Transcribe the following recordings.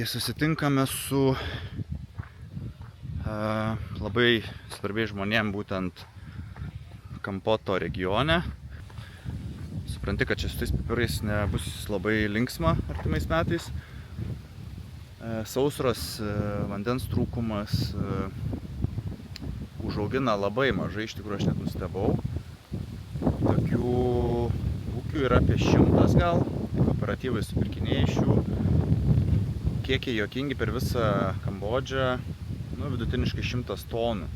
Taigi susitinkame su labai svarbiais žmonėm būtent Kampoto regione. Supranti, kad čia su tais pipirais nebus labai linksma artimais metais. Sausros, vandens trūkumas užaugina labai mažai, iš tikrųjų aš net nustebau. Tokių ūkių yra apie 100 gal, kooperatyvai supirkinėja iš jų. Kiekiai juokingi per visą Kambodžą, vidutiniškai 100 tonų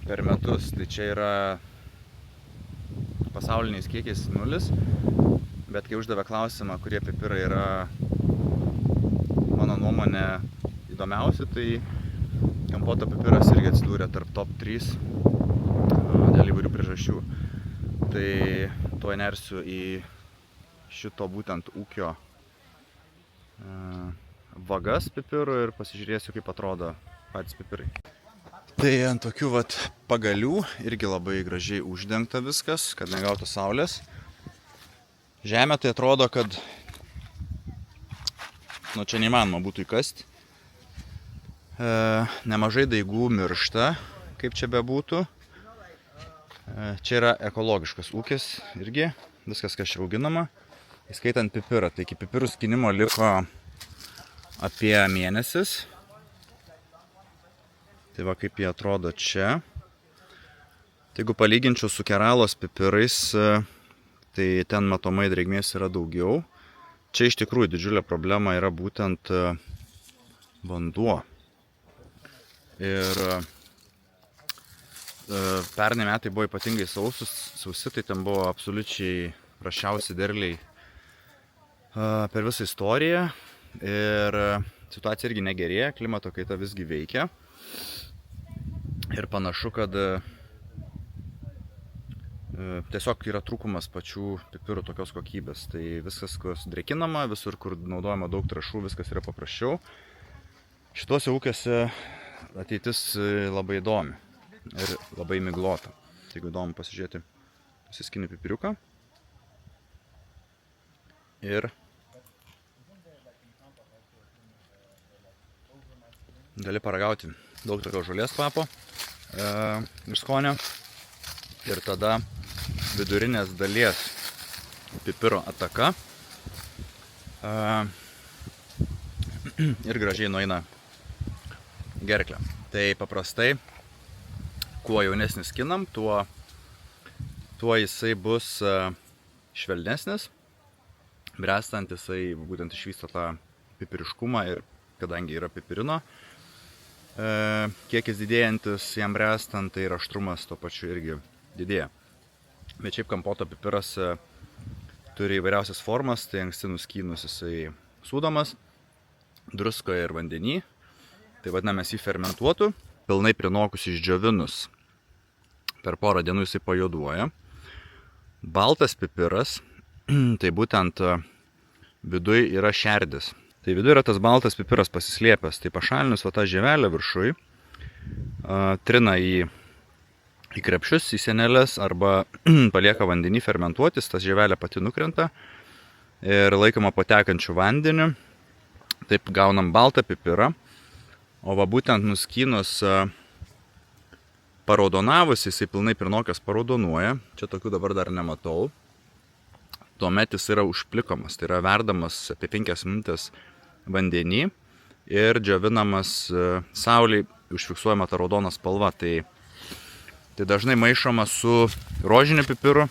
per metus. Tai čia yra pasauliniais kiekiais 0, bet kai uždavė klausimą, kurie pipirai yra mano nuomonė įdomiausi, tai Kampoto pipiras irgi atsidūrė tarp top 3 dėl įvairių priežasčių. Tai tuoj nersiu į šito būtent ūkio vagas pipirų ir pasižiūrėsiu, kaip atrodo patys pipirai. Tai ant tokių pagalių irgi labai gražiai uždengta viskas, kad negautų saulės. Žemė tai atrodo, kad čia neįmanoma būtų įkasti. Nemažai daigų miršta, kaip čia bebūtų. Čia yra ekologiškas ūkis irgi, viskas kas čia auginama, įskaitant pipirą. Tai iki pipirų skynimo liko apie mėnesis. Tai va kaip jie atrodo čia. Tai jeigu palyginčiau su Keralos pipirais, tai ten matomai drėgmės yra daugiau. Čia iš tikrųjų didžiulė problema yra būtent vanduo. Ir pernai metai buvo ypatingai sausi, tai ten buvo absoliučiai prasčiausi derliai per visą istoriją. Ir situacija irgi negerėja, klimato kaita visgi veikia. Ir panašu, kad tiesiog yra trūkumas pačių pipirų tokios kokybės. Tai viskas, kas drėkinama, visur, kur naudojama daug trąšų, viskas yra paprasčiau. Šituose ūkiuose ateitis labai įdomi ir labai miglota. Tai jeigu įdomu pasižiūrėti, pasiskini pipiriuką. Ir gali paragauti daug tokio žolės kvapo ir skonio. Ir tada vidurinės dalies pipiro ataka ir gražiai nueina gerklę. Tai paprastai, kuo jaunesnis skinam, tuo jisai bus švelnesnis. Brestant jisai būtent išvysto tą pipiriškumą ir kadangi yra pipirino kiekis didėjantis jam brestant, tai ir aštrumas tuo pačiu irgi didėja. Bet šiaip Kampoto pipiras turi įvairiausias formas, tai anksti nuskynus jisai sūdomas, druskoje ir vandenį. Tai vadinamės jį fermentuotų, pilnai prinokus išdžiovinus. Per porą dienų jisai pajuoduoja. Baltas pipiras, tai būtent viduj yra šerdis. Tai viduj yra tas baltas pipiras pasislėpęs. Tai pašalinus tą žievelę viršui, trina į krepšius, į sienelės arba palieka vandenį fermentuotis, tas žievelė pati nukrenta ir laikoma patekančių vandeniu. Taip gaunam baltą pipirą. O va būtent nuskynus paraudonavus, jisai pilnai prinokęs paraudonuoja. Čia tokių dabar dar nematau. Tuomet jis yra užplikomas, tai yra verdamas apie 5 minutės vandenį ir džiovinamas saulėj, užfiksuojama ta raudona spalva. Tai dažnai maišoma su rožiniu pipiru.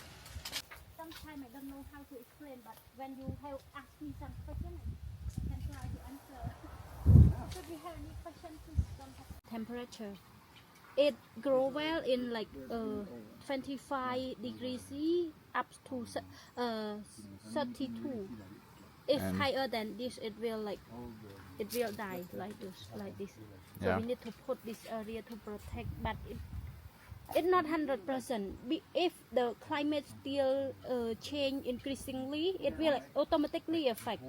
Temperature. It grow well in like 25 degrees C up to 32. If higher than this, it will die like this. So Yeah. we need to put this area to protect, but it's not 100%. If the climate still change increasingly, it will automatically affect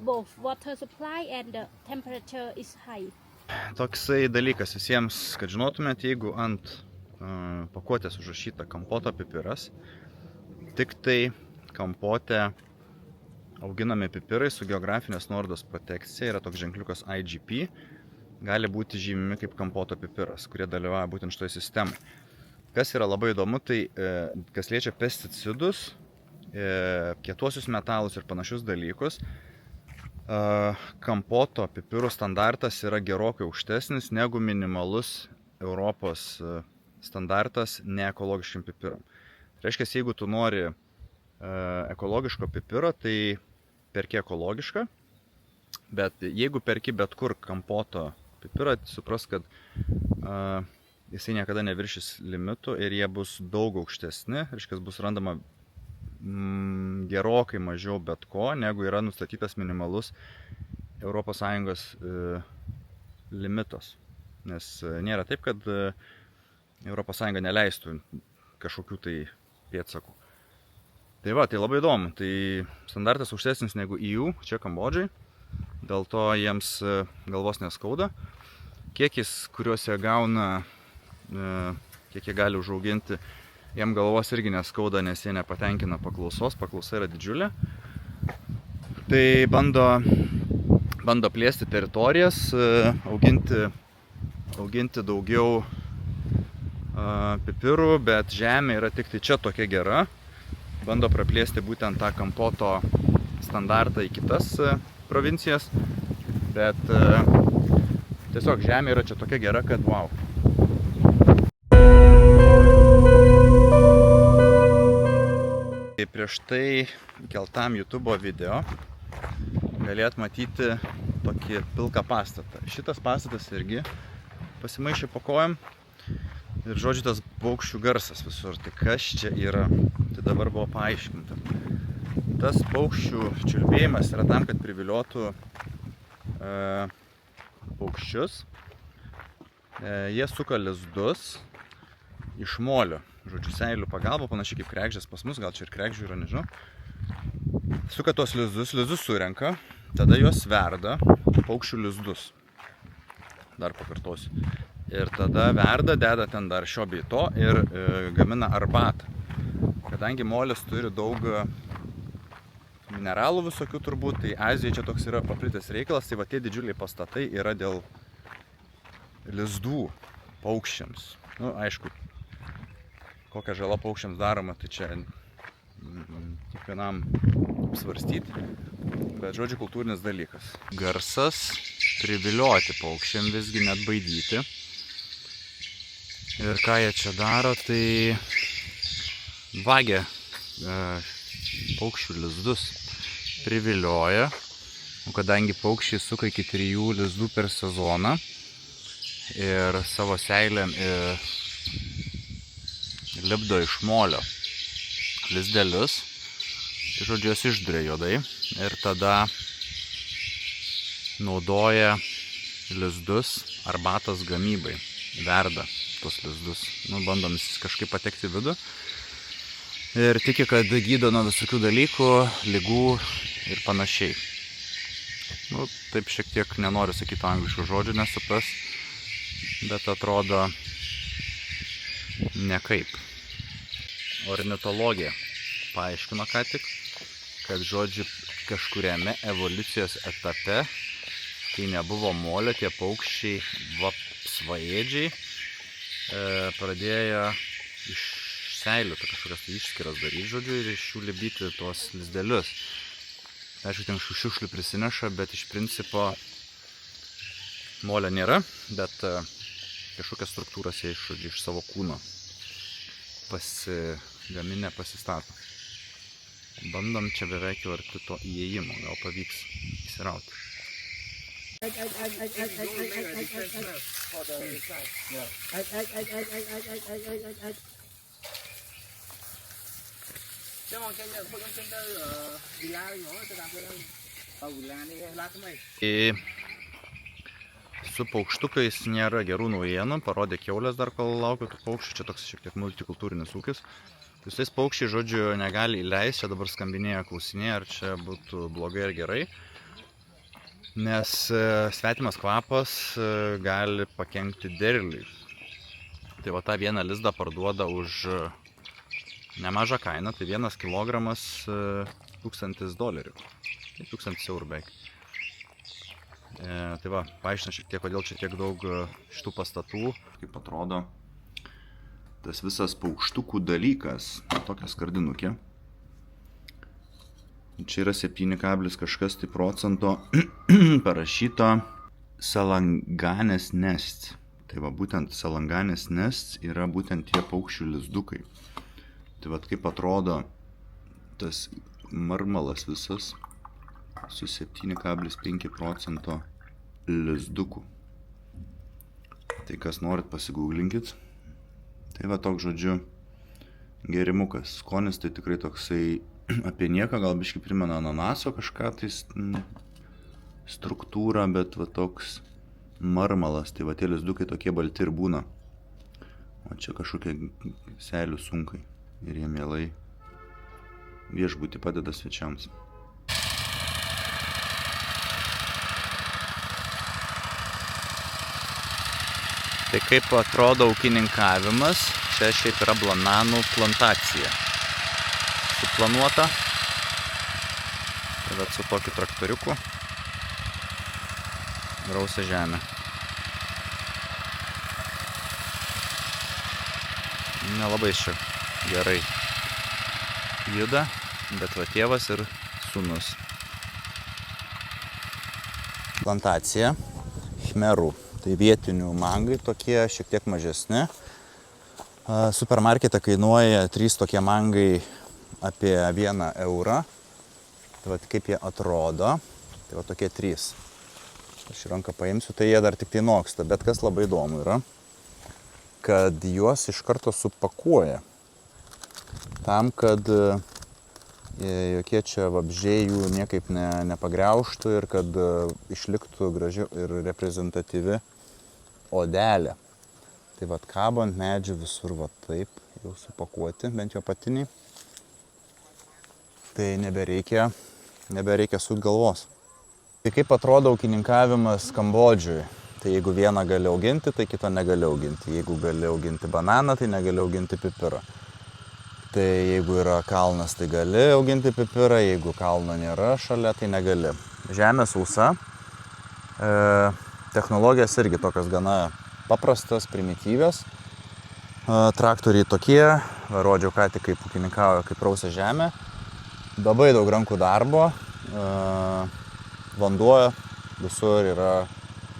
both water supply and the temperature is high. Toksai dalykas visiems, kad žinotumėt, jeigu ant pakuotės užrašyta Kampoto pipiras, tik tai Kampote auginami pipirai su geografinės nuorodos protekcija, yra toks ženkliukas IGP, gali būti žymimi kaip kampoto pipiras, kurie dalyvauja būtent šitoje sistemoje. Kas yra labai įdomu, tai kas liečia pesticidus, kietuosius metalus ir panašius dalykus, kampoto pipirų standartas yra gerokai aukštesnis negu minimalus Europos standartas neekologiškiam pipiram. Tai reiškia, jeigu tu nori ekologiško pipiro, tai perki ekologišką, bet jeigu perki bet kur kampoto pipirą, supras, kad jisai niekada neviršys limitų ir jie bus daug aukštesni, reiškia, bus randama gerokai mažiau bet ko, negu yra nustatytas minimalus ES limitas. Nes nėra taip, kad ES neleistų kažkokių tai pėdsakų. Tai va, tai labai įdomu. Tai standartas aukštesnis negu EU, čia Kambodžai. Dėl to jiems galvos neskauda. Kiekis, kuriuos jie gauna, kiek jie gali užauginti, jiem galvos irgi neskauda, nes jie nepatenkina paklausos. Paklausa yra didžiulė. Tai bando plėsti teritorijas, auginti daugiau pipirų, bet žemė yra tik tai čia tokia gera. Bando praplėsti būtent tą kampoto standartą į kitas provincijas, bet tiesiog žemė yra čia tokia gera, kad wow. Prieš tai keltam YouTube video galėt matyti tokį pilką pastatą. Šitas pastatas irgi pasimaišė po kojam ir žodžiu tas paukščių garsas visur. Tai kas čia yra? Tai dabar buvo paaiškinta. Tas paukščių čiulbėjimas yra tam, kad priviliotų paukščius. Jie suka lizdus iš molio. Žodžiu, seilių pagalba, panašiai kaip kregždės pas mus, gal čia ir kregždžių yra, nežinau. Suka tos lizdus surenka, tada juos verda, paukščių lizdus. Dar pakartosiu. Ir tada verda, deda ten dar šio bei to ir gamina arbatą. Kadangi molis turi daug mineralų visokių turbūt, tai Azijoje čia toks yra paplitęs reikalas, tai va tie didžiuliai pastatai yra dėl lizdų paukščiams. Nu, aišku, kokia žala paukščiams daroma, tai čia kiekvienam svarstyti, bet žodžiu kultūrinis dalykas. Garsas privilioti paukščiam, visgi net baidyti. Ir ką jie čia daro, tai vagia paukščių lizdus, privilioja, o kadangi paukščiai suka iki 3 lizdų per sezoną ir savo seilėm lipdo iš molio lizdelius, tai žodžiu jos išduria juodai ir tada naudoja lizdus arbatos gamybai, verda tos lizdus, bandom kažkaip patekti vidų ir tiki, kad gydo nuo visokių dalykų, ligų ir panašiai. Taip šiek tiek nenoriu sakyti angliškų žodžių, nesupras, bet atrodo nekaip. Ornitologija paaiškino ką tik, kad žodžiu kažkuriame evoliucijos etape, kai nebuvo molio, tie paukščiai vapsvaėdžiai pradėjo iš seilių kažkokias tai išskiras daryti, žodžiu, ir iš jų lipdyti tuos lizdelius. Aišku, ten šiukšlių prisineša, bet iš principo molio nėra, bet kažkokias struktūras jie iš savo kūno pasigaminę pasistato. Bandom čia beveik jau arti to įėjimo, gal pavyks įsirauti. Su paukštukais nėra gerų naujienų, parodė kiaulės dar, kol laukiu tų paukščių, čia toks šiek tiek multikultūrinis ūkis. Visais paukščiai, žodžiu, negali įleisti, čia dabar skambinėja klausinėje, ar čia būtų blogai ar gerai, nes svetimas kvapas gali pakenkti derliui. Tai va tą vieną lizdą parduoda už nemažą kainą, tai 1 kilogramas $1000. Tai 1000 eurų beveik. Tai va, paaiškina šiek tiek, kodėl čia tiek daug šitų pastatų. Kaip atrodo tas visas paukštukų dalykas. Tokia skardinukė. Čia yra 7 kažkas tai procento parašyta Salanganės nests. Tai va, būtent Salanganės nests yra būtent tie paukščių lizdukai. Tai va, kaip atrodo tas marmalas visas su 7,5 procento lizdukų. Tai kas norit pasigūglinkit. Tai va, toks žodžiu gerimukas. Skonis tai tikrai toksai apie nieką, gal biškai primena ananaso kažką tai struktūrą, bet va toks marmalas. Tai va, tie lizdukai tokie balti ir būna. O čia kažkokie seilių sunkai. Ir jie mielai viešbutį padeda svečiams. Tai kaip atrodo ūkininkavimas, čia šiaip yra bananų plantacija. Suplanuota. Tai su tokiu traktoriuku rausia žemę. Nelabai čia gerai juda, bet va tėvas ir sūnus. Plantacija chmerų. Tai vietinių mangai tokie šiek tiek mažesni. Supermarkete kainuoja 3 tokie mangai apie 1 eurą. Tai va kaip jie atrodo. Tai va tokie 3. Aš į ranką paimsiu, tai jie dar tik tai noksta. Bet kas labai įdomu yra, kad juos iš karto supakuoja. Tam, kad jokie čia vabzdžiai jų niekaip nepagriaužtų ir kad išliktų graži ir reprezentatyvi odelė. Tai vat kabo ant medžių visur va taip jau supakuoti, bent jo apatiniai. Tai nebereikia sukt galvos. Tai kaip atrodo ūkininkavimas Kambodžoje? Tai jeigu vieną gali auginti, tai kitą negali auginti. Jeigu gali auginti bananą, tai negali auginti pipirą. Tai jeigu yra kalnas, tai gali auginti pipirą, jeigu kalno nėra šalia, tai negali. Žemė sausa. Technologijos irgi tokios gana paprastas, primityvios. Traktoriai tokie, rodžiau ką tik kaip ūkininkauja, kaip rausia žemė. Labai daug rankų darbo. Vanduo visur yra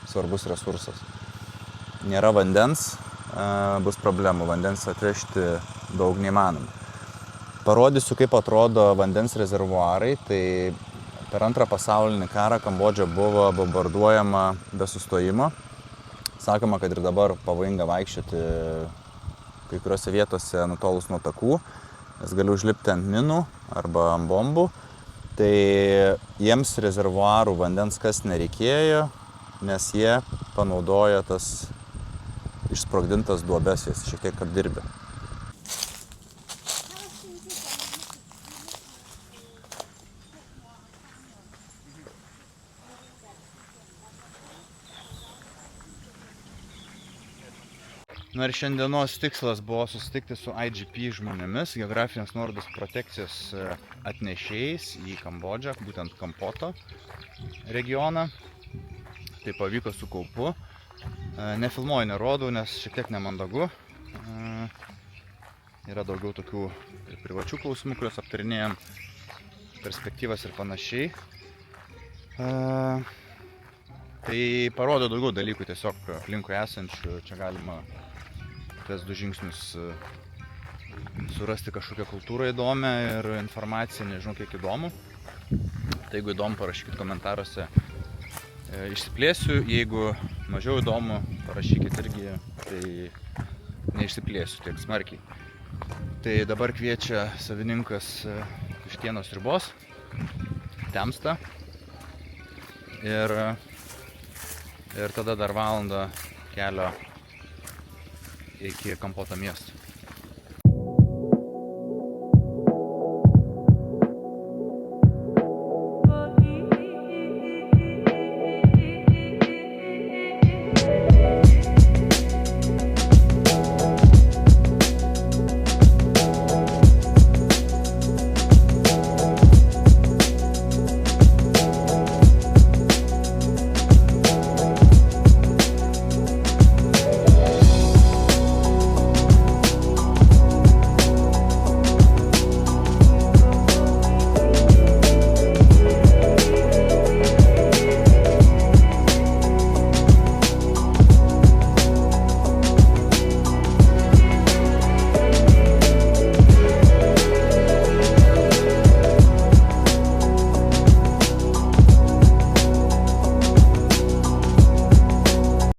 svarbus resursas. Nėra vandens, bus problemų. Vandens atvežti daug neįmanoma. Parodysiu, kaip atrodo vandens rezervuarai. Tai per Antrą pasaulinį karą Kambodža buvo bombarduojama be sustojimo. Sakoma, kad ir dabar pavojinga vaikščioti kai kuriuose vietose nutolus nuo takų, nes gali užlipti ant minų arba ant bombų. Tai jiems rezervuarų vandens kas nereikėjo, nes jie panaudoja tas išsprogdintas duobes, jas šiek tiek apdirbė. Na ir šiandienos tikslas buvo susitikti su IGP žmonėmis, geografinės nuorodos protekcijos atnešėjais į Kambodžą, būtent Kampoto regioną. Tai pavyko su kaupu. Nefilmuoju, nerodau, nes šiek tiek nemandagu. Yra daugiau tokių ir privačių klausimų, kuriuos aptarinėjom, perspektyvas ir panašiai. Tai parodo daugiau dalykų tiesiog aplinkui esančių. Čia galima tas 2 žingsnius surasti kažkokią kultūrą įdomią ir informaciją, nežinau kiek įdomu. Tai jeigu įdomu, parašykit komentaruose. Išsiplėsiu, jeigu mažiau įdomu, parašykit irgi, tai neišsiplėsiu tiek smarkiai. Tai dabar kviečia savininkas vištienos sriubos, temsta ir tada dar valandą kelio iki Kampoto miesto.